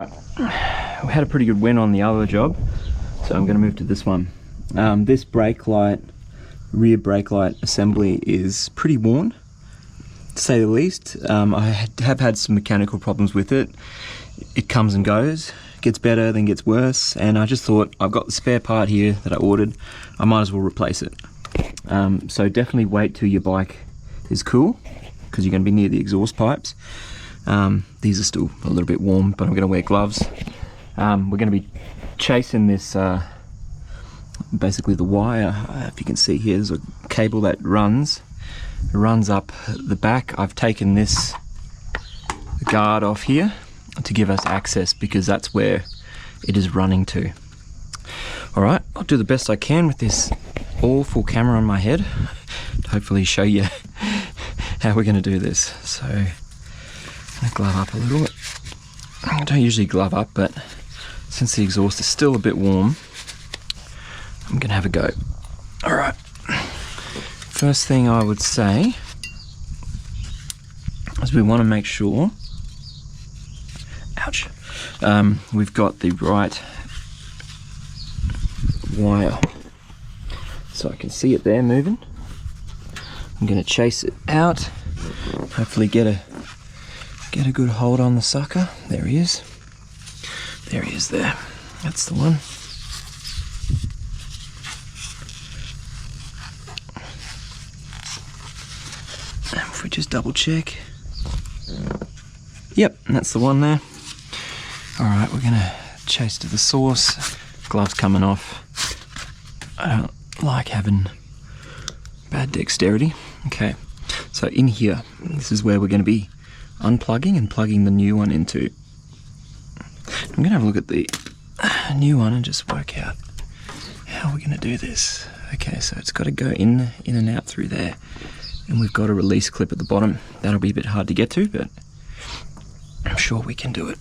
We had a pretty good win on the other job, so I'm going to move to this one. This brake light, rear brake light assembly is pretty worn, to say the least. I have had some mechanical problems with it. It comes and goes, gets better, then gets worse, and I just thought, I've got the spare part here that I ordered, I might as well replace it. So definitely wait till your bike is cool, because you're going to be near the exhaust pipes. These are still a little bit warm, but I'm going to wear gloves. We're going to be chasing this, basically the wire. If you can see here, there's a cable that runs up the back. I've taken this guard off here to give us access, because that's where it is running to. Alright, I'll do the best I can with this awful camera on my head to hopefully show you how we're going to do this. So I'm going to glove up a little bit. I don't usually glove up, but since the exhaust is still a bit warm, I'm going to have a go. Alright, first thing I would say is we want to make sure, ouch, we've got the right wire. So I can see it there moving. I'm going to chase it out, hopefully get a good hold on the sucker. There he is. There he is there. That's the one. And if we just double check. Yep, that's the one there. Alright, we're going to chase to the source. Gloves coming off. I don't like having bad dexterity. Okay, so in here, this is where we're going to be unplugging and plugging the new one into. I'm going to have a look at the new one and just work out how we're going to do this. Okay, so it's got to go in and out through there, and we've got a release clip at the bottom. That'll be a bit hard to get to, but I'm sure we can do it.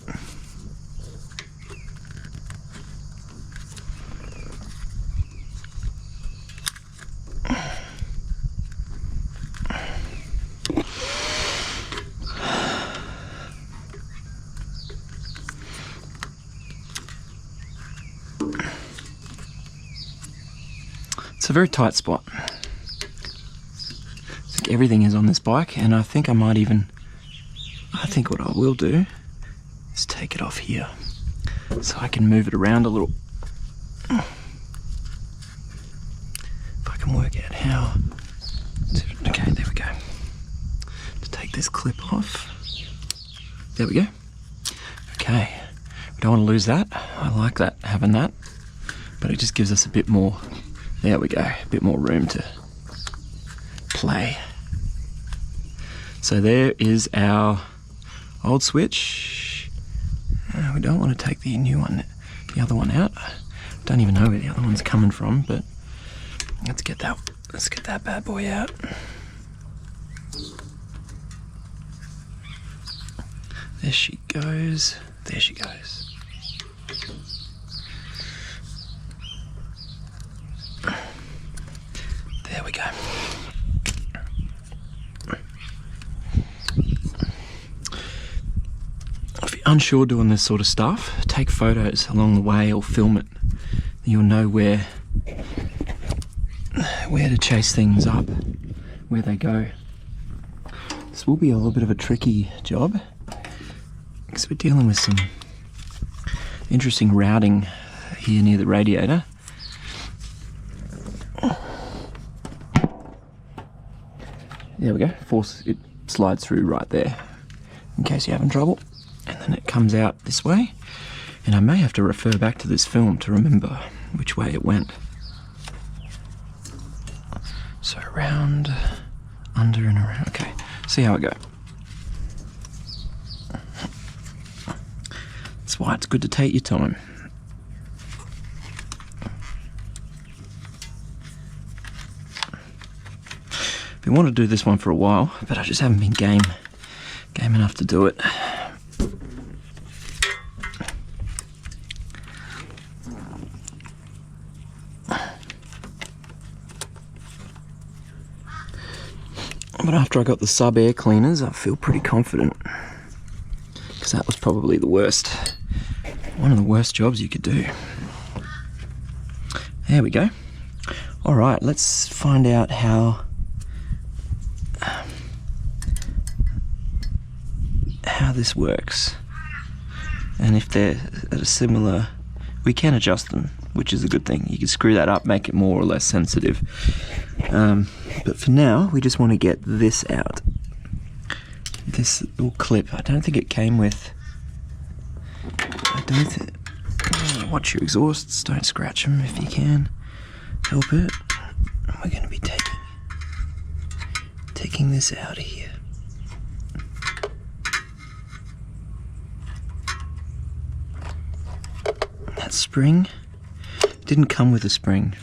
It's a very tight spot. I think everything is on this bike, and I think what I will do is take it off here so I can move it around a little. If I can work out how to, okay, there we go. To take this clip off. There we go. Okay, we don't want to lose that. I like that, having that, but it just gives us a bit more. There we go, a bit more room to play. So there is our old switch. We don't want to take the new one, the other one out. Don't even know where the other one's coming from, but let's get that bad boy out. There she goes. There she goes. There we go. If you're unsure doing this sort of stuff, take photos along the way or film it. You'll know where to chase things up, where they go. This will be a little bit of a tricky job, because we're dealing with some interesting routing here near the radiator. There we go, it slides through right there, in case you're having trouble. And then it comes out this way, and I may have to refer back to this film to remember which way it went. So around, under and around, okay, see how I go. That's why it's good to take your time. I wanted to do this one for a while, but I just haven't been game enough to do it. But after I got the sub air cleaners, I feel pretty confident, because that was probably the worst One of the worst jobs you could do. There we go. Alright, let's find out how this works. And if they're at a similar... We can adjust them, which is a good thing. You can screw that up, make it more or less sensitive. But for now, we just want to get this out. This little clip. I don't think it came with... Watch your exhausts, don't scratch them if you can. Help it. We're going to be taking this out of here. That spring didn't come with a spring.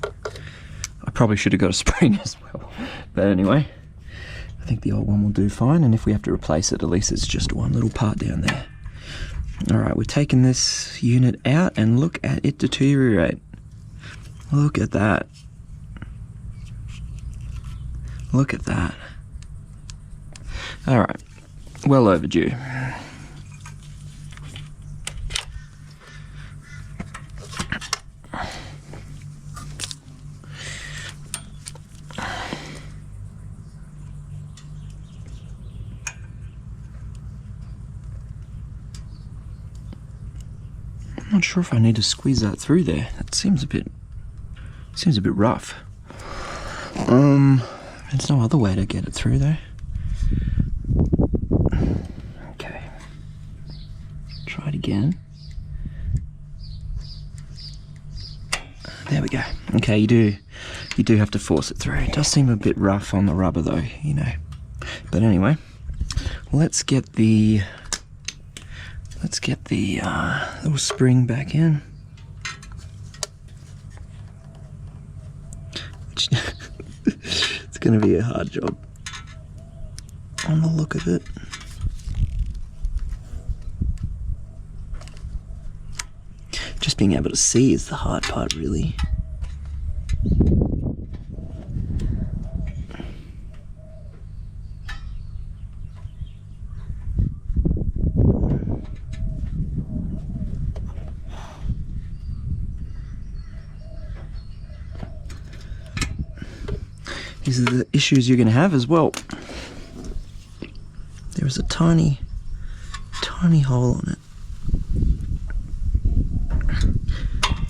I probably should have got a spring as well. But anyway, I think the old one will do fine, and if we have to replace it, at least it's just one little part down there. Alright, we're taking this unit out, and look at it deteriorate. Look at that. Look at that. Alright, well overdue. I'm not sure if I need to squeeze that through there. That seems a bit rough. There's no other way to get it through though. Okay. Try it again. There we go. Okay, you do have to force it through. It does seem a bit rough on the rubber though, you know. But anyway, let's get the little spring back in. It's going to be a hard job on the look of it. Just being able to see is the hard part, really. These are the issues you're going to have as well. There is a tiny hole on it.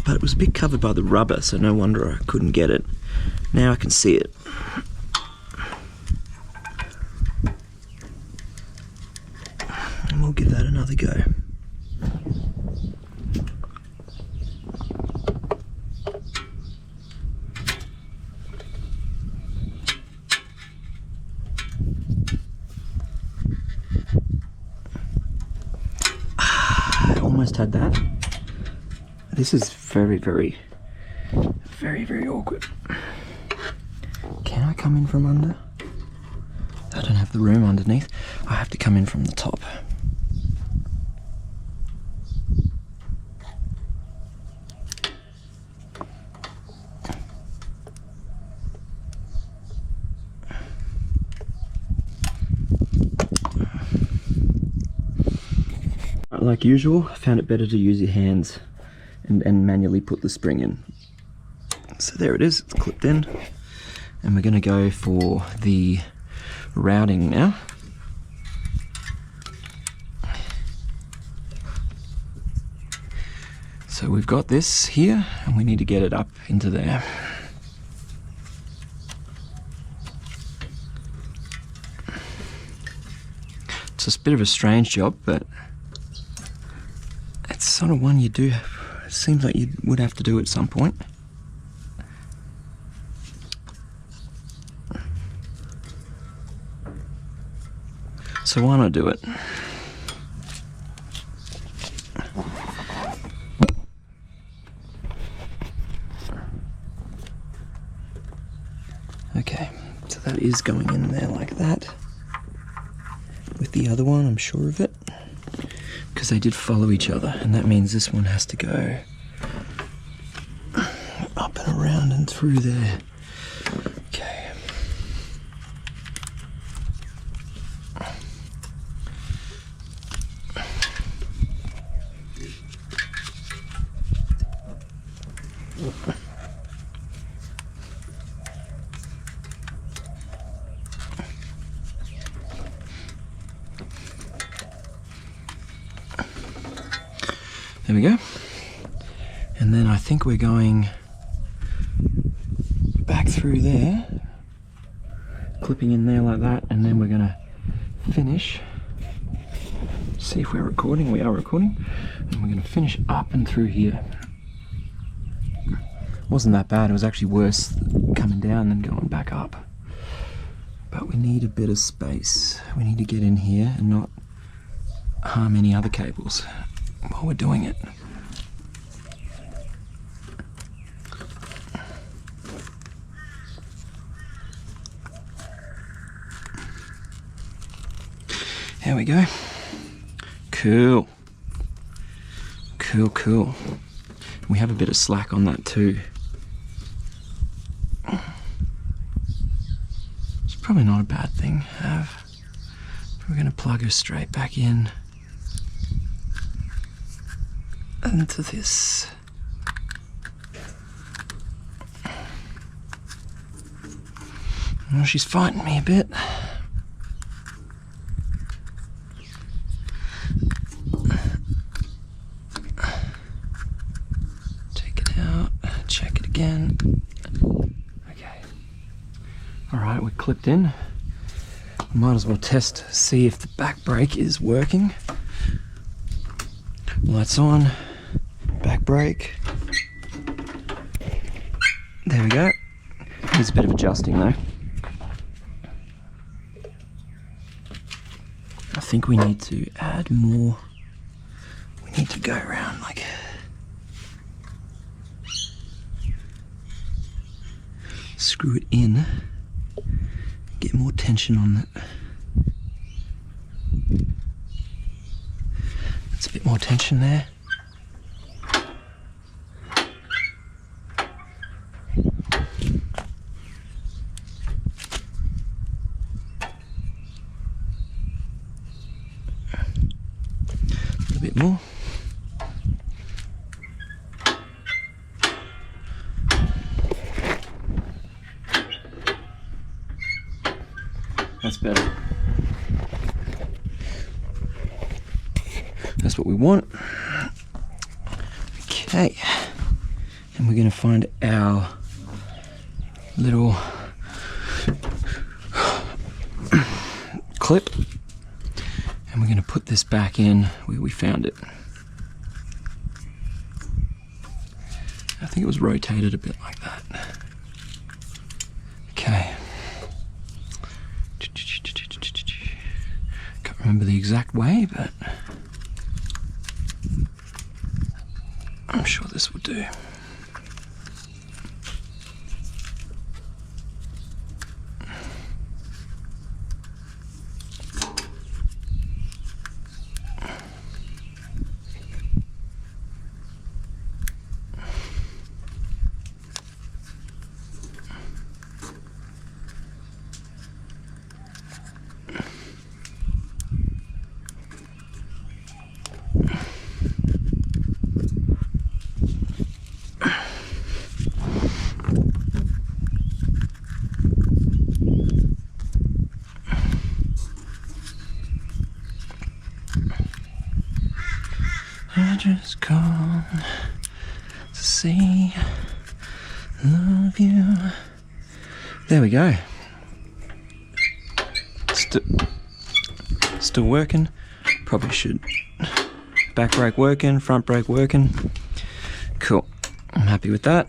But it was a bit covered by the rubber, so no wonder I couldn't get it. Now I can see it. And we'll give that another go. Almost had that. This is very awkward. Can I come in from under? I don't have the room underneath. I have to come in from the top. Like usual, I found it better to use your hands and manually put the spring in. So there it is, it's clipped in. And we're going to go for the routing now. So we've got this here, and we need to get it up into there. It's a bit of a strange job, but it's sort of one you do, it seems like you would have to do at some point. So why not do it? Okay, so that is going in there like that. With the other one, I'm sure of it. Because they did follow each other, and that means this one has to go up and around and through there. Okay. There we go. And then I think we're going back through there, clipping in there like that, and then we're gonna finish. See if we're recording. We are recording. And we're gonna finish up and through here. Wasn't that bad. It was actually worse coming down than going back up. But we need a bit of space. We need to get in here and not harm any other cables while we're doing it. There we go. Cool. Cool, cool. We have a bit of slack on that too. It's probably not a bad thing to have. We're going to plug her straight back in into this. Oh, she's fighting me a bit. Take it out, check it again. Okay. Alright, we're clipped in. Might as well test, see if the back brake is working. Lights on, back brake. There we go. Needs a bit of adjusting though. I think we need to add more. We need to go around like screw it in, get more tension on it. That's a bit more tension there. A bit more. That's better. That's what we want. Okay. And we're going to find our little clip. And we're going to put this back in where we found it. I think it was rotated a bit like that. Okay. Can't remember the exact way, but I'm sure this will do. I just come to see, love you. There we go. Still working. Probably should. Back brake working, front brake working. Cool. I'm happy with that.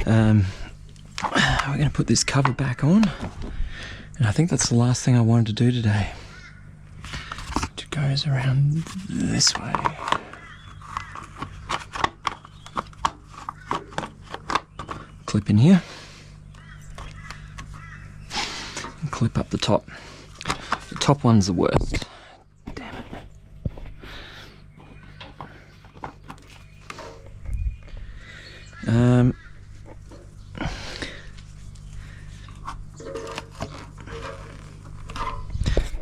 We're going to put this cover back on. And I think that's the last thing I wanted to do today. It goes around this way. Clip in here. And clip up the top. The top one's the worst. Damn it.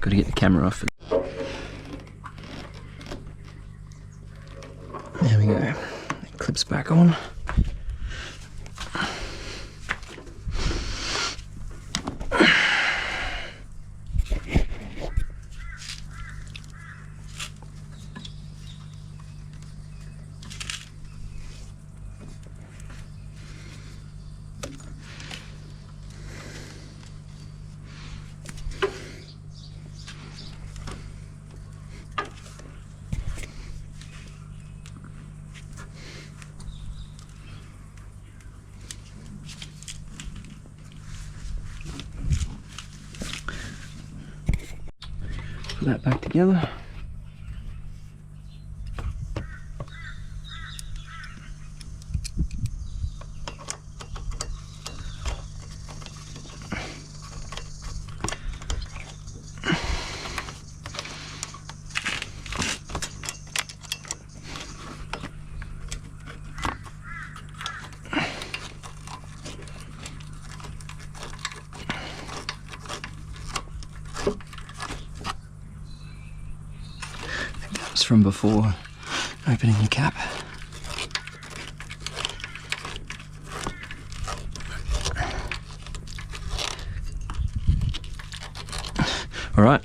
Got to get the camera off. There we go. clips back on. Put that back together. From before opening the cap. All right,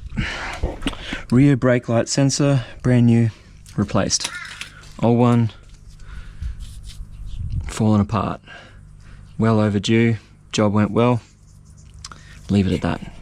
rear brake light sensor, brand new, replaced. Old one, fallen apart. Well overdue, job went well. Leave it at that.